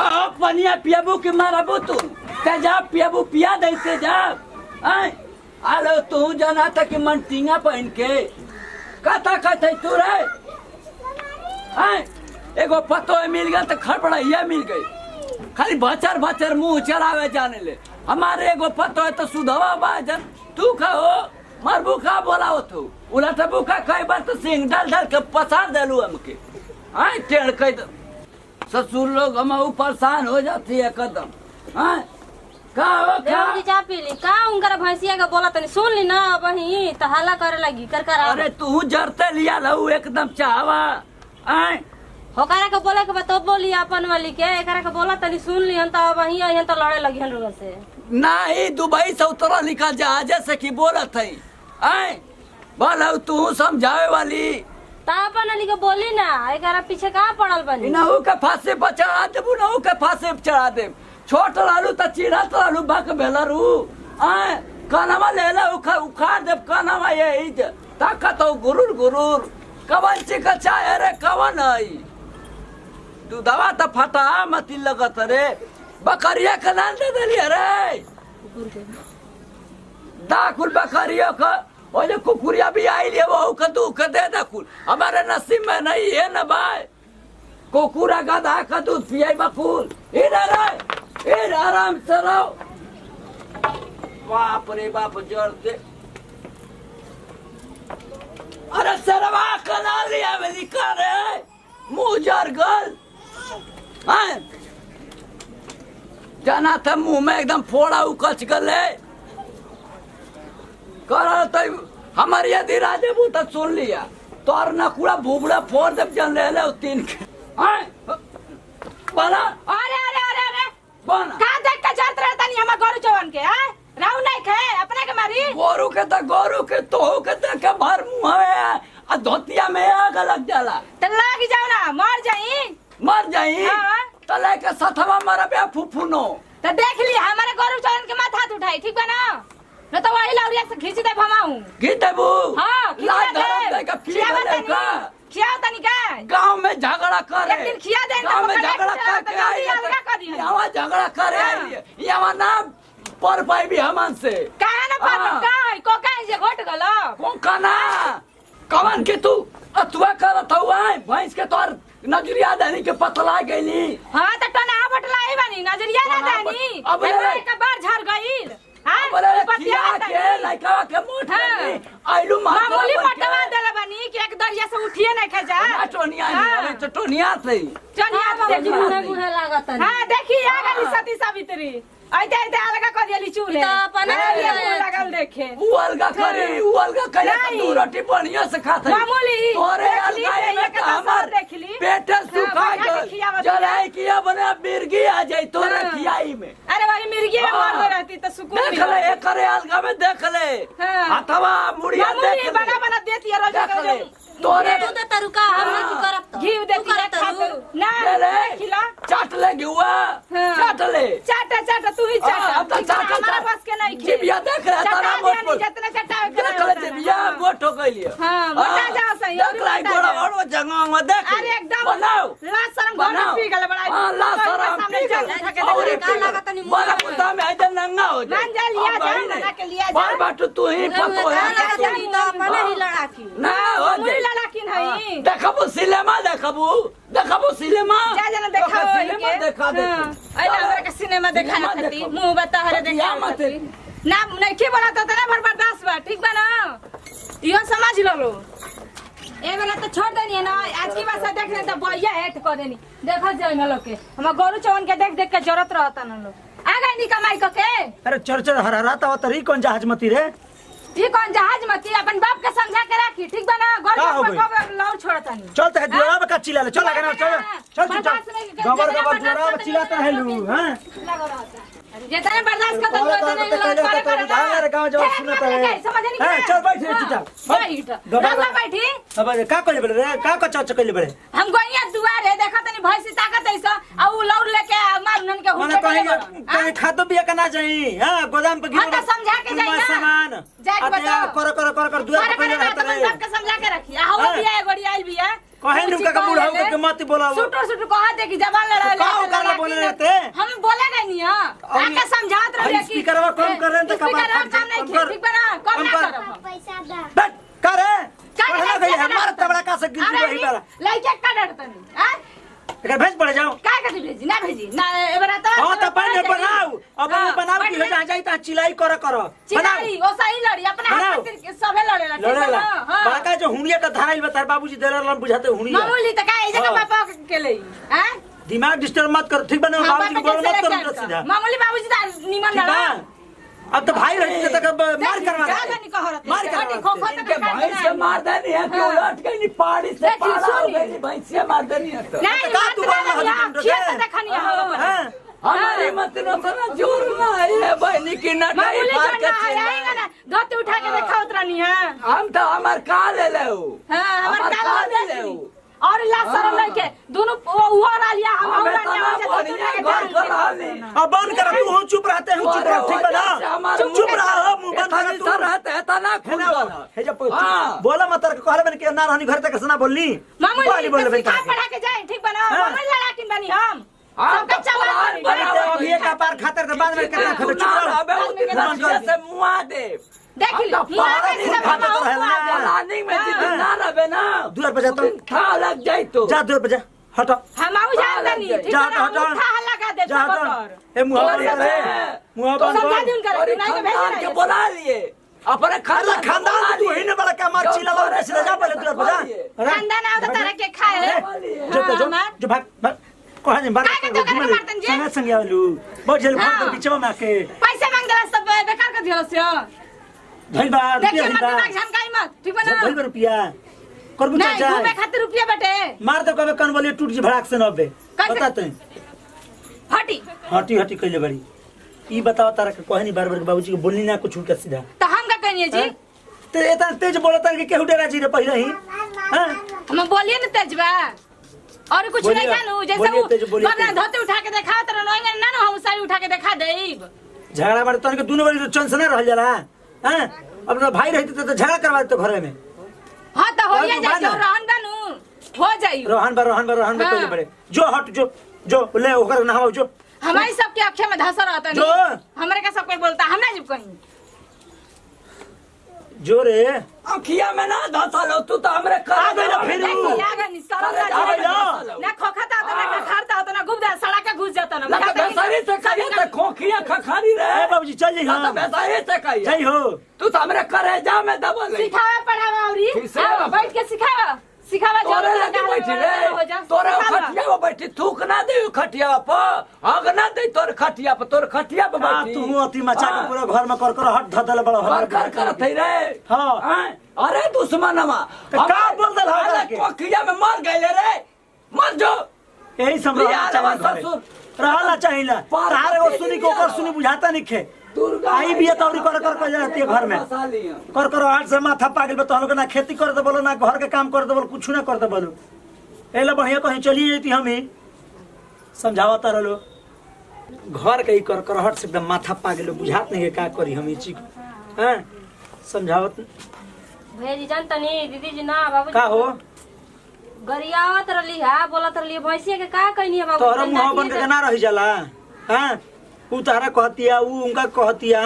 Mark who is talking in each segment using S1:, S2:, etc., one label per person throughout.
S1: पनिया पियाबू के मारबू तू तेजा पियाबू पिया दे तेजा अरे तू जना तक मनटिंगा पहन के कता कहते तू रे एगो पतो मिल गया तो खड़बड़ैया मिल गई खाली बचर बचर मुंह चलावे जाने ले हमारे एगो पतो है तो सुधवा बाजन तू खाओ मरबू खा बोलाओ तू उलट बुखा कई बार तो सिंह डाल डाल के पसार देलू हमके टेढ़ कह दो ससुर लोग हम परेशान हो जाती है कदम का
S2: चाह पी ली का उनकर भैंसिया के बोला तनी सुन ली ना वही तो हल्ला करे लगी कर
S1: अरे तू जरते लिया लहू एकदम चाहवा
S2: होकरा के बोले के तो बोली अपन वाली के एकरा के बोला तनी सुन ली तो वही यहां तो लड़े लगी हन लोग से
S1: नहीं दुबई से उतरा लिखा जहाज से की बोलत है बोला तू समझावे वाली
S2: अपन वाली के बोली ना एकरा पीछे का पड़ल बनी
S1: नहू के फांसी पर चढ़ा देबू नहू के फांसी पर चढ़ा दे छोट लालू तो चिड़ा लालू बक बेलरू कनमा ले ला उखाड़ दे कनमा यही ताकत हो गुरुर गुरुर कवन चिका चाहे रे कवन है तू दवा तो फटा मत लगत रे बकरिया के नाल दे दिलिए रे दाखुल बकरिया का ओले कुकुरिया भी आई लिए वो का दूध दे दाखुल हमारे नसीब में नहीं है ना भाई कुकुरा गधा का दूध पिए बकुल इधर इधर आराम से रहो बाप रे बाप जोर दे अरे सरवा कना लिया मेरी कार है मुंह जर गल जाना था मुंह में एकदम फोड़ा उकच गले करा तो हमारी यदि राजे बूता सुन लिया तो और नकुड़ा भूबड़ा फोड़ दे जन ले ले तीन के बना
S3: अरे अरे अरे अरे
S1: बना
S3: का देख के जात रहता नहीं हम गोरु चवन के राउ नहीं खे अपने के मारी
S1: गोरु के तो के देख के भर मुंह है आ धोतिया में आग लग जाला
S3: त लाग जाओ ना मर जाई
S1: तो लेके सथवा मर बे फुफुनो
S3: त देख ली हमारे गोरु चवन के माथा हाथ उठाई ठीक बा ना न तो वही लौरिया से खींच दे भमाऊ
S1: खींच देबू
S3: हां
S1: ला धरम दे का
S3: खिया तनी का
S1: गांव में झगड़ा करे
S3: एक दिन खिया दे
S1: गांव में झगड़ा करके आई यहाँ झगड़ा करे यहाँ ना पर पाई भी हमन से
S3: काहे ना पर का को काहे जे घट गलो
S1: कौन काना कवन के तू अतवा करत हुआ भैंस के तोर नजरिया देनी के पतला गईली
S3: हां त टना बटला आई बानी नजरिया ना देनी
S1: अब
S3: एक बार झर गईल
S1: बोले खिया के लइका के मोठ आइलू
S3: मामूली पटवा देले बानी कि एक दरिया से उठिए नहीं खे जा
S1: टोनिया नहीं तो टोनिया से
S3: टोनिया देखी
S2: बुढ़े लागत
S3: हां देखी आ गली सती सावित्री आइते आइते अलगा कर दियली चूल्हे
S2: तो अपन
S3: लगल देखे
S1: उ अलगा करे तू रोटी बढ़िया से खात है
S3: मामूली
S1: तोरे अलगा में हमर
S3: देखली
S1: पेट सुखा गल जलाई किया बने मिर्गी आ जाई तोरे खियाई में
S3: अरे वही मिर्गी में मर रहती तो सुकून
S1: देख ले एक करे अलगा में देख ले अथवा मुड़िया देख ले
S3: बना देती है रोज
S1: तोरे
S2: तू तो तरुका हम नहीं करब तो
S3: घी देती है खातू ना खिला
S1: चाट ले गुआ चाट ले
S3: चाट तू ही चाट
S1: अब तो चाट
S3: हमारा बस के नहीं
S1: जीबिया देख रहा तारा मोट
S3: जितना चाटा
S1: देख ले जीबिया मोट हो गई लियो
S3: हां मोटा जा सही
S1: देख ले गोड़ा और जगह में देख
S3: अरे एकदम
S1: बनाओ
S3: ला शर्म घर पी गले बड़ा
S1: हां ला शर्म पी गले और का लागत नहीं बड़ा पुता में आइदन नंगा हो जा
S3: मान जा लिया जा बना के लिया जा
S1: बार बार तू ही पतो है
S2: तो अपन ही लड़ा की
S1: ना हो
S3: मुरी लड़ा किन हई
S1: देखबो देखबो सिनेमा
S3: जा जना देखा
S1: सिनेमा देखा दे
S3: आई हमरा के सिनेमा देखा खाती मुंह बता हरे देखा
S1: मत
S3: ना नहीं के बड़ा तो ना बर्दाश्त बा ठीक बा ना इहो समझ लो ए बेला तो छोड़ देनी ना आज की बात देखने तो बढ़िया हेट कर देनी देखा जाए ना लोग के हम गोरु चवन के देख देख के जरूरत रहता ना लोग आ गई नी कमाई के
S4: अरे चरचर हरहराता हो तरी कौन जहाज मती रे
S3: ये कौन जहाज मती अपन बाप के समझा के राखी ठीक बा ना गोरु पर कब लौट छोड़ता नहीं
S4: चल ते जोरा में कच्ची ले चल लगा ना चल गबर जोरा में चिल्लाता है लू हां
S3: जितने बर्दाश्त कर दो
S4: अरे गांव जवाब सुनता है
S3: समझ नहीं
S4: हां चल बैठ चुटा
S3: बैठ बैठी
S4: अब का कहले बड़े का चच कहले बड़े
S3: हम गोइया दुआर है देखा तनी भैंसी ताकत ऐसा आ उ लौट लेके मार नन के
S4: माने कहीं खातो बिया का ना जाई हां गोदाम पे गिरो
S3: तो समझा के जाई ना
S4: सामान
S3: जाके बताओ
S4: कर दुआर पे पहले रहता
S3: बाप के समझा के रखी आ हो बिया गोड़ी आई बिया
S4: कहे नुका का बूढ़ा होकर के मत बोला
S3: सुटो कहा दे कि जबान लड़ा
S4: का करना बोले रहते
S3: हम बोले नहीं हां आके समझात रहे कि
S4: स्पीकरवा कम कर रहे हैं तो
S3: स्पीकर काम नहीं ठीक बना कम ना करो
S5: पैसा दा
S4: बट करे कहना गई है मार तबड़ा का से गिर रही बारा
S3: लइके का डरतनी हां
S4: एकर भेज पड़ जाओ
S3: का कथि भेजी ना एबरा तो
S4: हां त पानी बनाओ अब बनाओ कि हो जा जाई त चिल्लाई कर
S3: चिल्लाई ओ सही लड़ी अपना हाथ के सबे लड़ेला
S4: लड़ेला बड़का जो हुनिया त धाराइल बता बाबूजी देलर बुझाते हुनिया
S3: मामूली त का ए जगह पापा के ले हैं
S4: दिमाग डिस्टर्ब मत कर ठीक बना बाबूजी को बोल मत कर सीधा
S3: मामूली बाबूजी त निमन लड़ा
S4: अब तो भाई रहते तक मार करवा मार करवा
S1: इनके भैंस से मार देनी है कि उलट के नहीं पहाड़ी से पारा हो गई भैंस से मार देनी है तो
S3: नहीं
S4: का तू बोल
S3: खेत देखनी है
S1: हमारी मत ना जोर ना है बहनी की ना
S3: मामूली जोर ना आएगा ना धोती उठा के देखा उतरनी है
S1: हम तो हमार का ले ले
S3: हां हमार का ले ले और ला शरम लेके दोनों वो आ लिया हम
S4: अब बंद कर तू हो चुप रहते हम चुप रह ठीक बना चुप रह मुंह बंद कर तू
S1: रहते है तना खुद
S4: है जब बोला मत कर कहले बन के ना रहनी घर तक सुना बोलनी
S3: मामूली बोल बे पढ़ा के जाए ठीक बना मामूली लड़ा किन बनी हम सबका चला
S4: अभी का पार खातर तो बाद में कितना खबर चुप रह
S1: अबे उतना से मुआ दे
S3: देख ली
S1: प्लानिंग में जितना रहे ना
S4: दूर पे जाता
S1: था लग जाए तो
S4: जा दूर पे जा हटो
S3: हम आउ जाते नहीं ठीक
S4: जा
S3: है
S4: हटो
S3: उठा लगा दे सब कर
S4: ए मुंह बंद कर मुंह
S3: तो
S4: बंद
S3: समझा
S4: कर
S3: दूं कर नहीं तो भेज
S1: के बुला लिए अपने
S4: खानदान तू ही ने बड़ा का मार चिल्ला लो सीधा जा पहले दूर पे जा
S3: खानदान आओ तो तारा के खाए
S4: जो भाग कहां ने बात संग संग आलू बहुत जल्दी फोन कर बीचवा में आके
S3: पैसे मांग दे सब बेकार कर दियो से
S4: भाई बात
S3: देखिए मत दिमाग झमकाई मत ठीक बना
S4: भाई रुपया करबू
S3: नहीं
S4: चाचा
S3: घूमे खातिर रुपया बटे
S4: मार दे कबे कन बोले टूट जी भड़ाक से 90 बता तू
S3: हटी
S4: हटी हटी कइले बड़ी ई बताओ तारा के कहनी बार बार बाबूजी को बोलनी ना कुछ उल्टा सीधा
S3: तो हम का कहनिए जी
S4: ते एता तेज बोलता कि केहू डेरा जी रे पहिले ही हां
S3: हम बोलिए न तेजबा और कुछ नहीं जानू जैसे वो बगना धोते उठा के दिखा तर नोंगे ना हम सारी उठा के दिखा देब
S4: झगड़ा बार तन के दोनों बड़ी चंस ना रह जाला हां अब तो भाई रहते तो झगड़ा करवा देते घर में
S3: हां तो होइए जाए जो रहन बनू हो जाई
S4: रोहन बार कइले बड़े जो हट जो ले ओकर नहाओ जो
S3: हमारी सबके आंखें में धसा रहता नहीं हमरे का सब कोई बोलता हम ना जब कहीं
S4: जो रे
S1: अखिया में ना धसा लो तू तो हमरे कर
S4: आ गई ना फिर
S3: आगे नि सरल ना खोखता तो ना खारता तो ना घुस जा सड़क के घुस जाता ना
S1: बेसारी से कहिए तो खोखिया खखारी रे
S4: ए बाबूजी चल जी हां
S1: बेसारी से कहिए
S4: जय हो
S1: तू तो हमरे करे जा में दबल
S3: सिखावा पढ़ावा औरी बैठ के सिखावा
S1: तोरे लगे बैठी रे तोरे खटिया पे बैठी थूक ना दे खटिया पर आग ना दे तोर खटिया पर तोर खटिया पे बैठी
S4: तू अति मचा के पूरा घर में कर हट धदल बड़ा
S1: कर थे रे
S4: हां
S1: अरे दुश्मनवा
S4: का बोल दल हो के
S1: कोखिया में मर गए रे मर जो
S4: यही समझ रहला चाहिला तारे वो सुनी को कर सुनी बुझाता नहीं खे आई भी तौरी कर जाती है घर में कर हाथ से माथा पागल बे तहलो ना खेती कर दे बोलो ना घर के काम कर दे बोलो कुछ ना कर दे बोलो एला बढ़िया कहीं चली जाती हम ही समझावता रहलो घर के ही कर हट से एकदम माथा पागल बुझात नहीं का करी हम ई चीज हैं समझावत
S2: भेजी जानतनी दीदी जी ना बाबू
S4: का हो
S2: गरियावत रहली है बोलत रहली भैंसिया के का कहनी है बाबू
S4: तोहरा मुंह बन के ना रह जाला हैं ऊ तारा कहतिया ऊ उनका कहतिया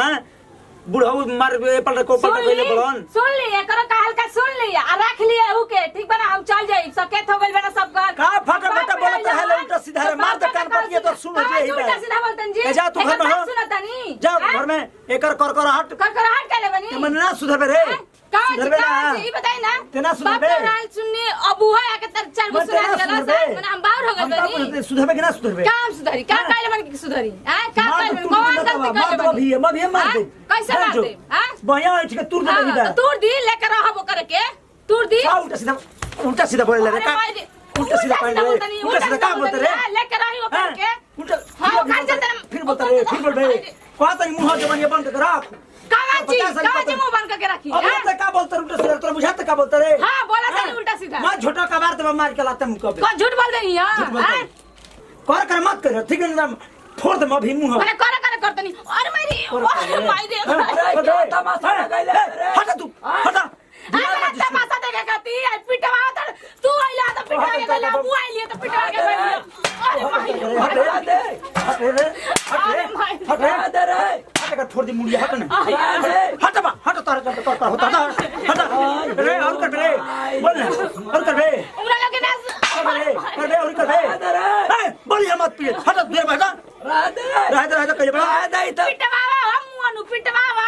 S4: बुढ़ऊ मार पलट को पलट गइले बोलन
S3: सुन ली एकर कहल का सुन ली आ रख लिए ऊ के ठीक बना हम चल जाई सकेत हो गइल बना सब घर
S4: का फटा फटा बोलत है उल्टा सीधा रे मार द कान पर के तो सुन जे
S3: उल्टा सीधा बोलतन जी
S4: जा तू घर में हो
S3: सुनतनी
S4: जा घर में एकर कर हट
S3: के ले बनी
S4: मन ना सुधरबे रे
S3: सुधरबे ना ई बताई ना
S4: तेना सुधरबे
S3: बाप राल सुननी अबू है आके तर चार गो सुना दिला मन हम बाहर हो गइल बनी
S4: सुधरबे कि ना सुधरबे
S3: काम सुधरी का कहले बनी की सुधरी हैं का कहले बनी भगवान गलती कहले बनी
S4: मभी मार दे
S3: कैसे मार दे हैं
S4: बढ़िया है के तूर दे इधर
S3: तूर दी लेकर रहबो करके तूर दी
S4: उल्टा सीधा बोल रे का उल्टा सीधा पहन रे उल्टा सीधा का बोलते रे
S3: लेकर रही हो करके
S4: उल्टा
S3: हां कान चलते
S4: फिर बोलते रे फिर बोल बे कहता मुंह के बनिए बंद कर रख
S3: कावाची मुंह बंद करके रखी
S4: अब तो का बोलते उल्टा सीधा तोरा बुझाते का बोलते रे
S3: हां बोला तनी उल्टा सीधा
S4: मैं झोटा का बार तो मार के लाते मुंह पे
S3: कौन झूठ बोल रही है
S4: कर मत कर ठीक है ना फोड़ दे मभी मुंह
S3: मैंने कर करतनी और मारी
S1: तमाशा गइले रे
S4: हटा तू हटा
S3: तमाशा देखे खाती पिटवा तू आइला तो पिटवा के गला मुंह आइली तो पिटवा के गला अरे माई
S1: हटा दे
S4: हट रे
S3: अरे माई
S1: हटा दे रे
S4: हट कर छोड़ दे मुड़िया हट ना
S1: हटा दे
S4: हट बा हट तार कर होता हट रे और कर रे बोल ना और कर रे
S3: उमरा लगे ना
S4: कर रे और कर रे ए बोलिए मत पिए हट देर में हट रह दे कहीं बड़ा
S3: पिटवावा हम मुनु पिटवावा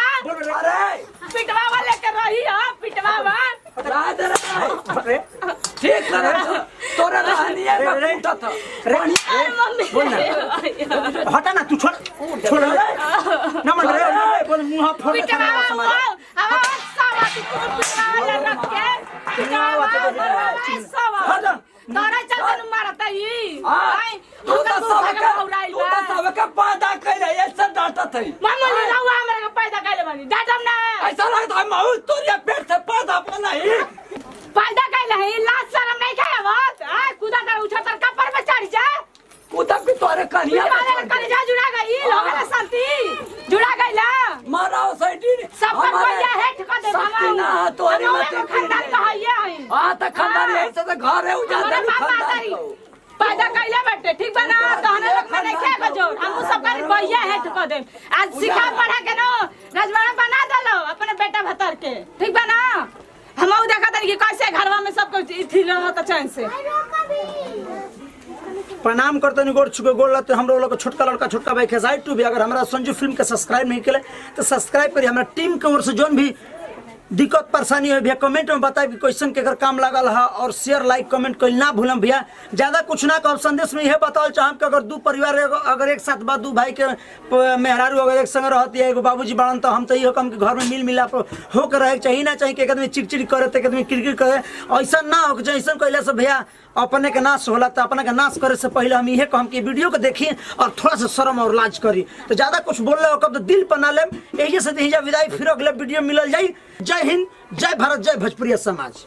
S1: अरे
S3: पिटवावा लेकर रही हो पिटवावा
S1: हट रे ठीक करे तोरा रहनी है मैं पूछा था
S4: बोल ना हटा ना तू छोड़ छोड़ ना मन रे बोल मुंह फोड़
S3: पिटवावा हवा सावा तू पिटवावा ले रख के पिटवावा सावा
S4: हट
S3: तोरा चलते मारता ही
S1: हां तू तो सबका पैदा कइले ऐसे डांटा थई
S3: मामूली रहुआ हमरा के पैदा कैले बनी डाटम ना
S1: ऐसा लगता है माऊ तोरिया पेट से पैदा बनाई
S3: पैदा कैले है लाज शर्म नहीं खाए बात आ खुदा का उठा तर कपर में चढ़ जा
S1: कुदा भी तोरे करिया
S3: कलेजा जुड़ा गई लोगला शांति जुड़ा गईला
S1: माराओ सैटी
S3: सब कोइया हेठ कर दे
S1: शक्ति ना तोरी मत
S3: खानदान कहइए है
S1: हां त खानदान ऐसे तो घर है उजाड़ खानदान
S3: पैदा कैले बाटे ठीक बना तहने लोग में नहीं खाए बजोर हमहु सब कर कोइया हेठ कर दे आज सिखा पढ़ा के नो राजवाड़ा बना दलो अपने बेटा भतर के ठीक बना हमहु देखा तनी कि कैसे घरवा में सब कुछ थी रहत चैन से
S4: प्रणाम करते नहीं गोड़ छुके गोड़ लगते हम लोग छोटका लड़का छोटका भाई खेसारी टू भी अगर हमारा संजू फिल्म के सब्सक्राइब नहीं करे तो सब्सक्राइब करिए हमारा टीम की ओर से जो भी दिक्कत परेशानी है भैया कमेंट में बताए कि क्वेश्चन के अगर काम लगल है और शेयर लाइक कमेंट कर ना भूलम भैया ज्यादा कुछ ना कहो संदेश में यह बताओ चाहम कि अगर दो परिवार अगर एक साथ बा दू भाई के मेहरारू अगर एक संग रहती है एगो बाबूजी बड़न तो हम तो ये कम कि घर में मिल मिलाप होकर रहे चाहिए ना चाहिए कि एक आदमी चिड़चिड़ करे तो एक आदमी किरकिर करे ऐसा ना हो ऐसा कैला से भैया अपने के नाश होला तो अपने के नाश करे से पहले हम ये कहम कि वीडियो को देखिए और थोड़ा सा शर्म और लाज करी तो ज्यादा कुछ बोल रहे हो कब तो दिल पर ना ले यही से विदाई फिर अगले वीडियो मिलल जाई। जय हिंद जय भारत जय भोजपुरिया समाज।